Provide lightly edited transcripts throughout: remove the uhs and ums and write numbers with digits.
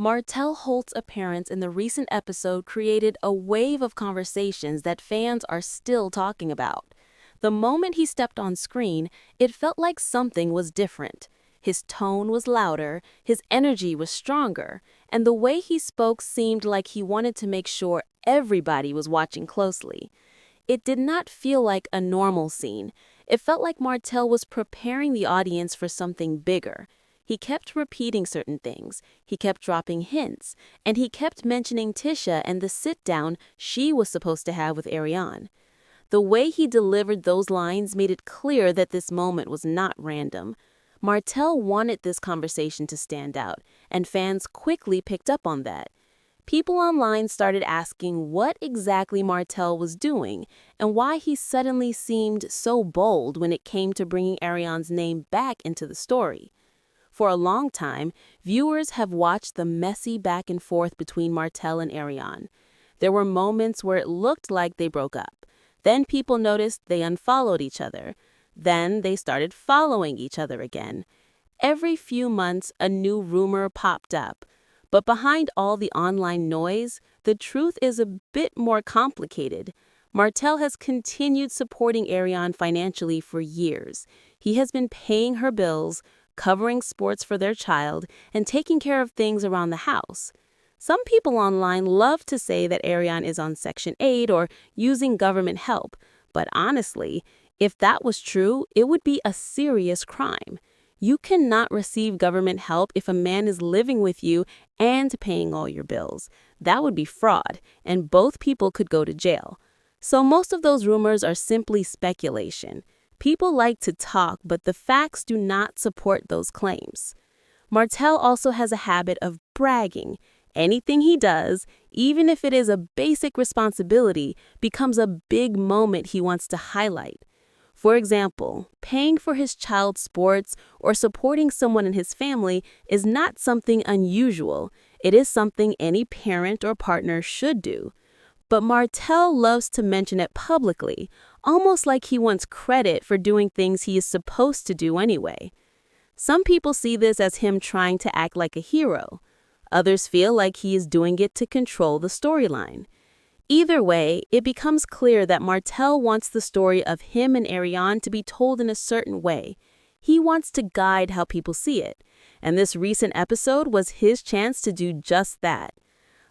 Martell Holt's appearance in the recent episode created a wave of conversations that fans are still talking about. The moment he stepped on screen, it felt like something was different. His tone was louder, his energy was stronger, and the way he spoke seemed like he wanted to make sure everybody was watching closely. It did not feel like a normal scene. It felt like Martell was preparing the audience for something bigger. He kept repeating certain things, he kept dropping hints, and he kept mentioning Tisha and the sit-down she was supposed to have with Arion. The way he delivered those lines made it clear that this moment was not random. Martell wanted this conversation to stand out, and fans quickly picked up on that. People online started asking what exactly Martell was doing and why he suddenly seemed so bold when it came to bringing Arion's name back into the story. For a long time, viewers have watched the messy back and forth between Martell and Arion. There were moments where it looked like they broke up. Then people noticed they unfollowed each other. Then they started following each other again. Every few months, a new rumor popped up. But behind all the online noise, the truth is a bit more complicated. Martell has continued supporting Arion financially for years. He has been paying her bills, covering sports for their child, and taking care of things around the house. Some people online love to say that Arion is on Section 8 or using government help, but honestly, if that was true, it would be a serious crime. You cannot receive government help if a man is living with you and paying all your bills. That would be fraud, and both people could go to jail. So most of those rumors are simply speculation. People like to talk, but the facts do not support those claims. Martell also has a habit of bragging. Anything he does, even if it is a basic responsibility, becomes a big moment he wants to highlight. For example, paying for his child's sports or supporting someone in his family is not something unusual. It is something any parent or partner should do. But Martell loves to mention it publicly, almost like he wants credit for doing things he is supposed to do anyway. Some people see this as him trying to act like a hero. Others feel like he is doing it to control the storyline. Either way, it becomes clear that Martell wants the story of him and Arion to be told in a certain way. He wants to guide how people see it, and this recent episode was his chance to do just that.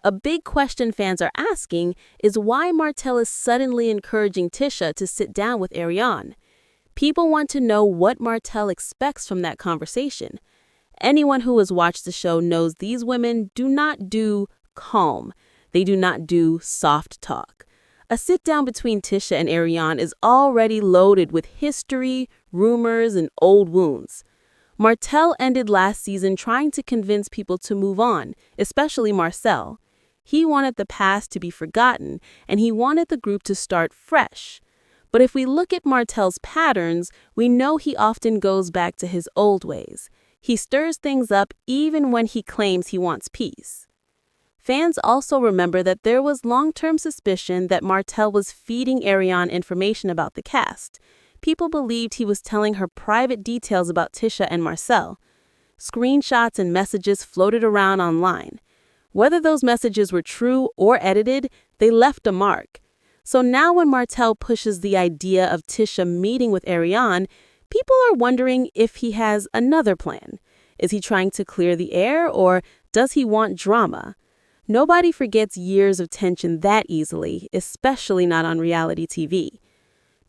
A big question fans are asking is why Martell is suddenly encouraging Tisha to sit down with Arion. People want to know what Martell expects from that conversation. Anyone who has watched the show knows these women do not do calm. They do not do soft talk. A sit-down between Tisha and Arion is already loaded with history, rumors, and old wounds. Martell ended last season trying to convince people to move on, especially Marcel. He wanted the past to be forgotten, and he wanted the group to start fresh. But if we look at Martell's patterns, we know he often goes back to his old ways. He stirs things up even when he claims he wants peace. Fans also remember that there was long-term suspicion that Martell was feeding Arion information about the cast. People believed he was telling her private details about Tisha and Marcel. Screenshots and messages floated around online. Whether those messages were true or edited, they left a mark. So now when Martell pushes the idea of Tisha meeting with Arion, people are wondering if he has another plan. Is he trying to clear the air, or does he want drama? Nobody forgets years of tension that easily, especially not on reality TV.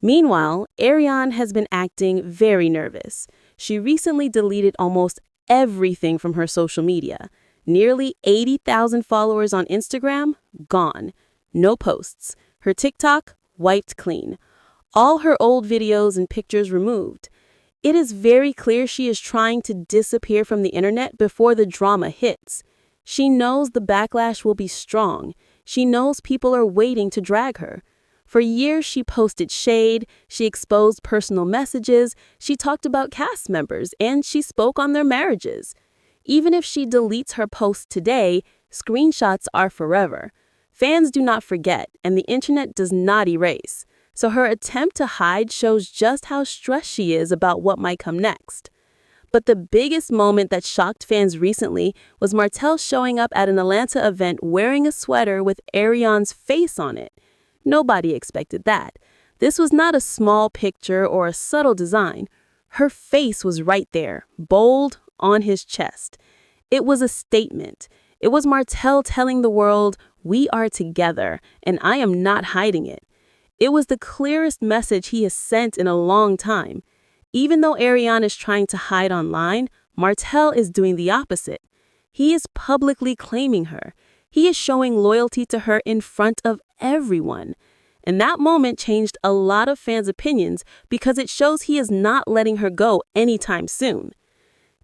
Meanwhile, Arion has been acting very nervous. She recently deleted almost everything from her social media. Nearly 80,000 followers on Instagram, gone. No posts. Her TikTok, wiped clean. All her old videos and pictures removed. It is very clear she is trying to disappear from the internet before the drama hits. She knows the backlash will be strong. She knows people are waiting to drag her. For years, she posted shade, she exposed personal messages, she talked about cast members, and she spoke on their marriages. Even if she deletes her posts today, screenshots are forever. Fans do not forget, and the internet does not erase. So her attempt to hide shows just how stressed she is about what might come next. But the biggest moment that shocked fans recently was Martell showing up at an Atlanta event wearing a sweater with Arion's face on it. Nobody expected that. This was not a small picture or a subtle design. Her face was right there, bold on his chest. It was a statement. It was Martell telling the world, "We are together, and I am not hiding it." It was the clearest message he has sent in a long time. Even though Arion is trying to hide online, Martell is doing the opposite. He is publicly claiming her. He is showing loyalty to her in front of everyone. And that moment changed a lot of fans' opinions because it shows he is not letting her go anytime soon.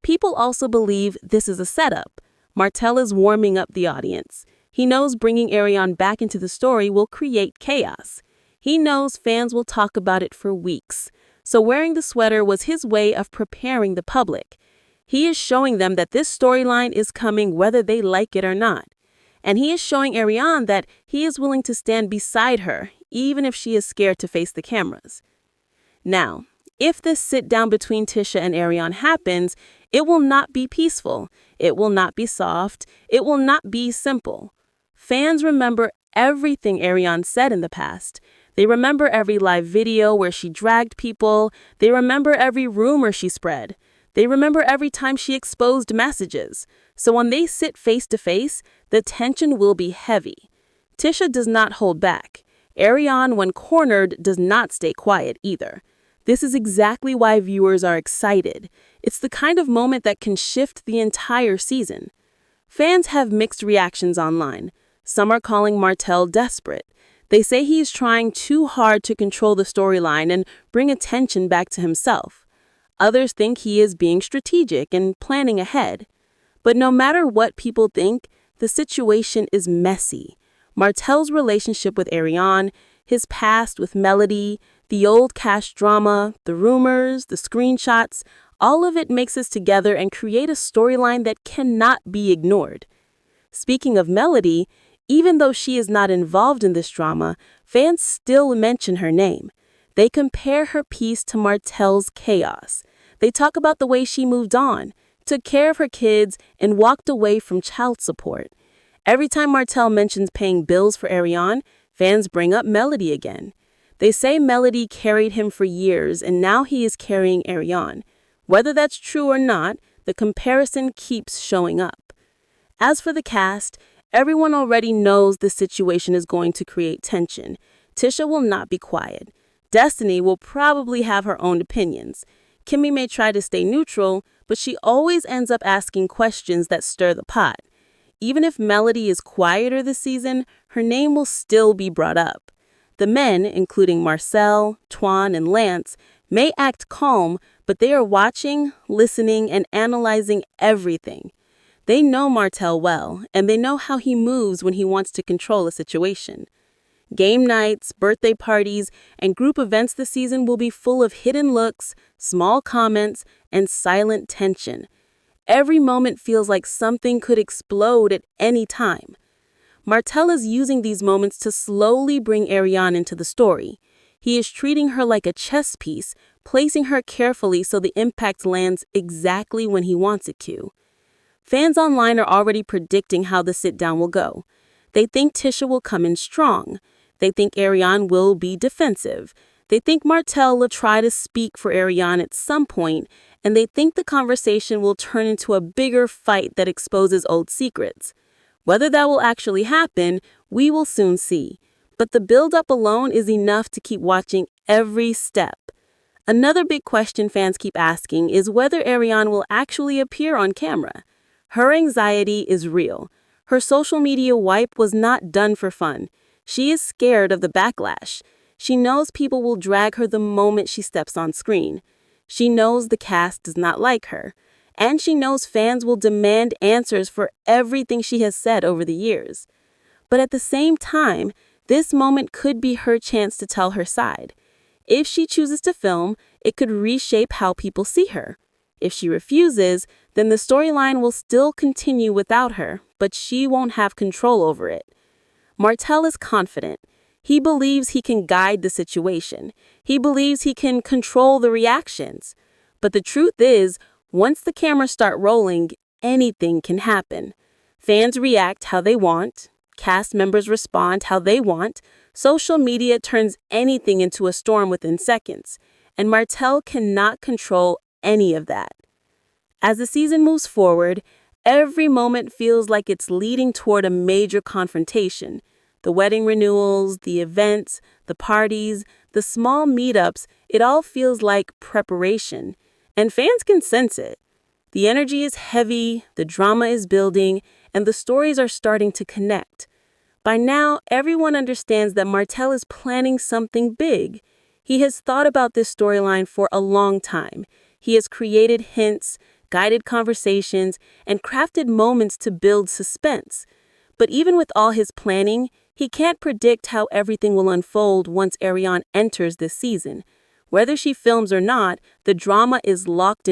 People also believe this is a setup. Martell is warming up the audience. He knows bringing Arion back into the story will create chaos. He knows fans will talk about it for weeks. So wearing the sweater was his way of preparing the public. He is showing them that this storyline is coming whether they like it or not. And he is showing Arion that he is willing to stand beside her, even if she is scared to face the cameras. Now, if this sit-down between Tisha and Arion happens, it will not be peaceful. It will not be soft. It will not be simple. Fans remember everything Arion said in the past. They remember every live video where she dragged people. They remember every rumor she spread. They remember every time she exposed messages. So when they sit face to face, the tension will be heavy. Tisha does not hold back. Arion, when cornered, does not stay quiet either. This is exactly why viewers are excited. It's the kind of moment that can shift the entire season. Fans have mixed reactions online. Some are calling Martell desperate. They say he is trying too hard to control the storyline and bring attention back to himself. Others think he is being strategic and planning ahead. But no matter what people think, the situation is messy. Martell's relationship with Arion, his past with Melody, the old cash drama, the rumors, the screenshots, all of it mixes together and create a storyline that cannot be ignored. Speaking of Melody, even though she is not involved in this drama, fans still mention her name. They compare her piece to Martell's chaos. They talk about the way she moved on, took care of her kids, and walked away from child support. Every time Martell mentions paying bills for Arion, fans bring up Melody again. They say Melody carried him for years, and now he is carrying Arion. Whether that's true or not, the comparison keeps showing up. As for the cast, everyone already knows the situation is going to create tension. Tisha will not be quiet. Destiny will probably have her own opinions. Kimmy may try to stay neutral, but she always ends up asking questions that stir the pot. Even if Melody is quieter this season, her name will still be brought up. The men, including Marcel, Twan, and Lance, may act calm, but they are watching, listening, and analyzing everything. They know Martell well, and they know how he moves when he wants to control a situation. Game nights, birthday parties, and group events this season will be full of hidden looks, small comments, and silent tension. Every moment feels like something could explode at any time. Martell is using these moments to slowly bring Arion into the story. He is treating her like a chess piece, placing her carefully so the impact lands exactly when he wants it to. Fans online are already predicting how the sit-down will go. They think Tisha will come in strong. They think Arion will be defensive. They think Martell will try to speak for Arion at some point, and they think the conversation will turn into a bigger fight that exposes old secrets. Whether that will actually happen, we will soon see. But the build-up alone is enough to keep watching every step. Another big question fans keep asking is whether Arion will actually appear on camera. Her anxiety is real. Her social media wipe was not done for fun. She is scared of the backlash. She knows people will drag her the moment she steps on screen. She knows the cast does not like her. And she knows fans will demand answers for everything she has said over the years. But at the same time, this moment could be her chance to tell her side. If she chooses to film, it could reshape how people see her. If she refuses, then the storyline will still continue without her, but she won't have control over it. Martell is confident. He believes he can guide the situation. He believes he can control the reactions. But the truth is, Once the cameras start rolling, anything can happen. Fans react how they want, cast members respond how they want, social media turns anything into a storm within seconds, and Martell cannot control any of that. As the season moves forward, every moment feels like it's leading toward a major confrontation. The wedding renewals, the events, the parties, the small meetups, it all feels like preparation. And fans can sense it. The energy is heavy, the drama is building, and the stories are starting to connect. By now, everyone understands that Martell is planning something big. He has thought about this storyline for a long time. He has created hints, guided conversations, and crafted moments to build suspense. But even with all his planning, he can't predict how everything will unfold once Arion enters this season. Whether she films or not, the drama is locked in.